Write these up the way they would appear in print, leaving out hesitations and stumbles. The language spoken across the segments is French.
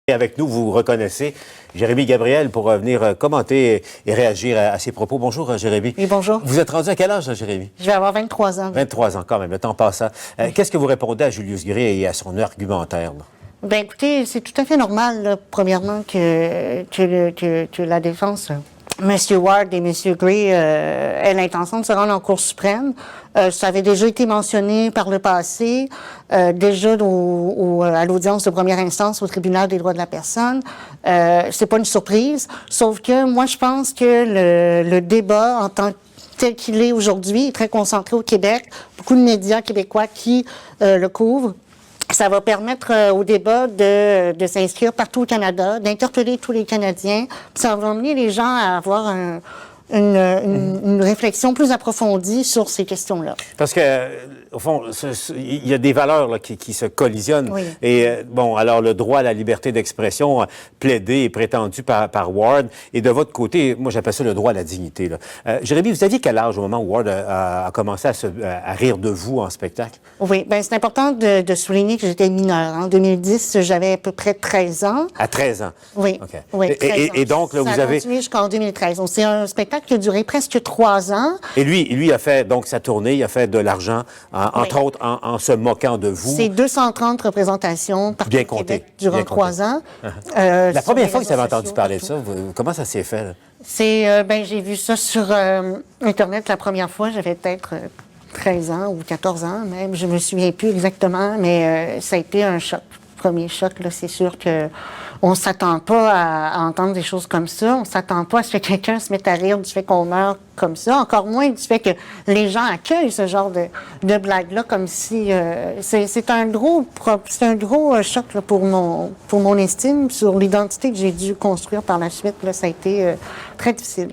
Et avec nous, vous reconnaissez Jérémy Gabriel pour venir commenter et réagir à ses propos. Bonjour, Jérémy. Oui, bonjour. Vous êtes rendu à quel âge, Jérémy? Je vais avoir 23 ans. 23 ans, quand même. Le temps passe. Qu'est-ce que vous répondez à Julius Gray et à son argumentaire? Là? Bien, écoutez, c'est tout à fait normal, là, premièrement, que la défense, M. Ward et M. Gray aient l'intention de se rendre en Cour suprême. Ça avait déjà été mentionné par le passé, déjà à l'audience de première instance au Tribunal des droits de la personne. C'est pas une surprise, sauf que moi, je pense que le débat en tant que tel qu'il est aujourd'hui est très concentré au Québec. Beaucoup de médias québécois qui le couvrent. Ça va permettre au débat de s'inscrire partout au Canada, d'interpeller tous les Canadiens. Ça va amener les gens à avoir une réflexion plus approfondie sur ces questions-là. Parce que, au fond, il y a des valeurs là, qui se collisionnent. Oui. Et, bon, alors, le droit à la liberté d'expression plaidé et prétendu par Ward. Et de votre côté, moi, j'appelle ça le droit à la dignité. Là. Jérémy, vous aviez quel âge au moment où Ward a commencé à rire de vous en spectacle? Oui, bien, c'est important de souligner que j'étais mineure. En 2010, j'avais à peu près 13 ans. À 13 ans? Oui, okay. Oui, 13 ans. Et donc, là, vous avez... Ça a continué jusqu'en 2013. Donc, c'est un spectacle qui a duré presque 3 ans. Et lui a fait donc sa tournée, il a fait de l'argent, entre autres en se moquant de vous. C'est 230 représentations par Québec durant 3 ans. La première fois que vous avez entendu parler de ça, comment ça s'est fait? C'est, j'ai vu ça sur Internet la première fois, j'avais peut-être 13 ans ou 14 ans même, je me souviens plus exactement, mais ça a été un choc. Premier choc, là, c'est sûr que on s'attend pas à entendre des choses comme ça. On s'attend pas à ce que quelqu'un se mette à rire du fait qu'on meurt comme ça. Encore moins du fait que les gens accueillent ce genre de blague-là comme si... c'est un gros choc là, pour mon estime sur l'identité que j'ai dû construire par la suite. Là, ça a été très difficile.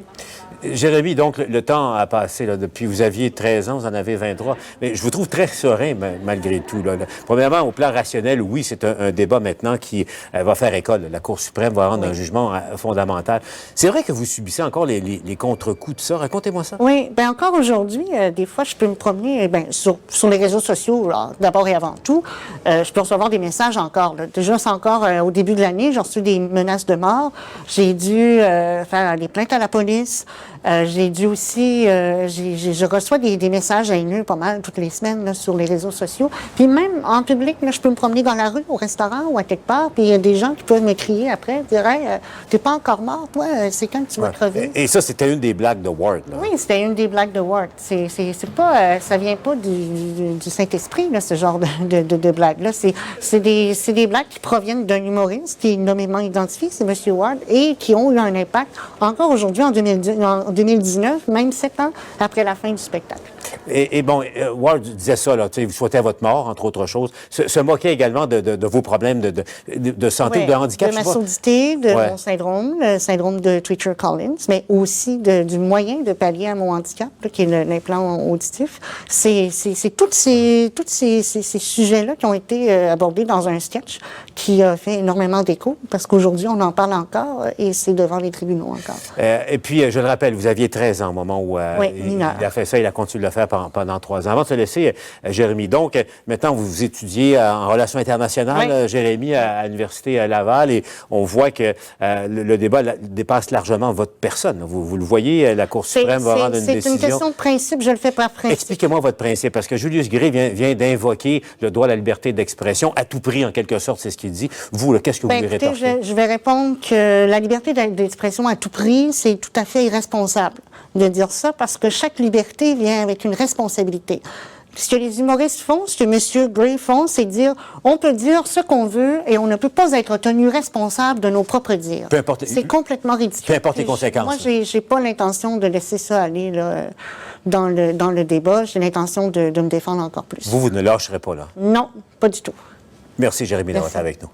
Jérémy, donc, le temps a passé. Là, depuis vous aviez 13 ans, vous en avez 23. Mais je vous trouve très serein, malgré tout. Là. Premièrement, au plan rationnel, oui, c'est un débat maintenant qui va faire école. La Cour suprême va rendre un jugement fondamental. C'est vrai que vous subissez encore les contre-coups de ça. Racontez-moi ça. Oui, bien encore aujourd'hui, des fois, je peux me promener sur les réseaux sociaux, d'abord et avant tout. Je peux recevoir des messages encore. Là. Déjà, c'est encore au début de l'année, j'ai reçu des menaces de mort. J'ai dû faire des plaintes à la police. J'ai dû aussi, je reçois des messages haineux pas mal toutes les semaines là, sur les réseaux sociaux. Puis même en public, là, je peux me promener dans la rue, au restaurant ou à quelque part, puis il y a des gens qui peuvent me crier après, dire hey, t'es pas encore mort, toi, c'est quand que tu vas crever. Et ça, c'était une des blagues de Ward. Là. Oui, c'était une des blagues de Ward. C'est pas, ça vient pas du Saint-Esprit, là, ce genre de blagues-là. C'est des blagues qui proviennent d'un humoriste qui est nommément identifié, c'est M. Ward, et qui ont eu un impact encore aujourd'hui en 2019, même 7 ans après la fin du spectacle. Et bon, Ward disait ça, là, vous souhaitait votre mort, entre autres choses, se moquait également de vos problèmes de santé ou de handicap. De ma surdité, de mon syndrome, le syndrome de Treacher-Collins, mais aussi du moyen de pallier à mon handicap, là, qui est l'implant auditif. C'est tous ces sujets-là qui ont été abordés dans un sketch qui a fait énormément d'écho, parce qu'aujourd'hui, on en parle encore et c'est devant les tribunaux encore. Et puis, je le rappelle, vous aviez 13 ans au moment où il a fait ça, il a continué de le faire pendant 3 ans. Avant de se laisser, Jérémy, donc, maintenant, vous étudiez en relations internationales, Jérémy, à l'Université Laval, et on voit que le débat dépasse largement votre personne. Vous le voyez, la Cour suprême va rendre une décision. C'est une question de principe, je le fais par principe. Expliquez-moi votre principe, parce que Julius Gray vient d'invoquer le droit à la liberté d'expression à tout prix, en quelque sorte, c'est ce qu'il dit. Vous, qu'est-ce que vous lui rétorquez? Je vais répondre que la liberté d'expression à tout prix, c'est tout à fait irresponsable de dire ça, parce que chaque liberté vient avec une responsabilité. Ce que les humoristes font, ce que M. Gray font, c'est dire on peut dire ce qu'on veut et on ne peut pas être tenu responsable de nos propres dires. C'est complètement ridicule. Peu importe les conséquences. Moi, j'ai pas l'intention de laisser ça aller là, dans le débat. J'ai l'intention de me défendre encore plus. Vous ne lâcherez pas là? Non, pas du tout. Merci, Jérémy, d'avoir été avec nous.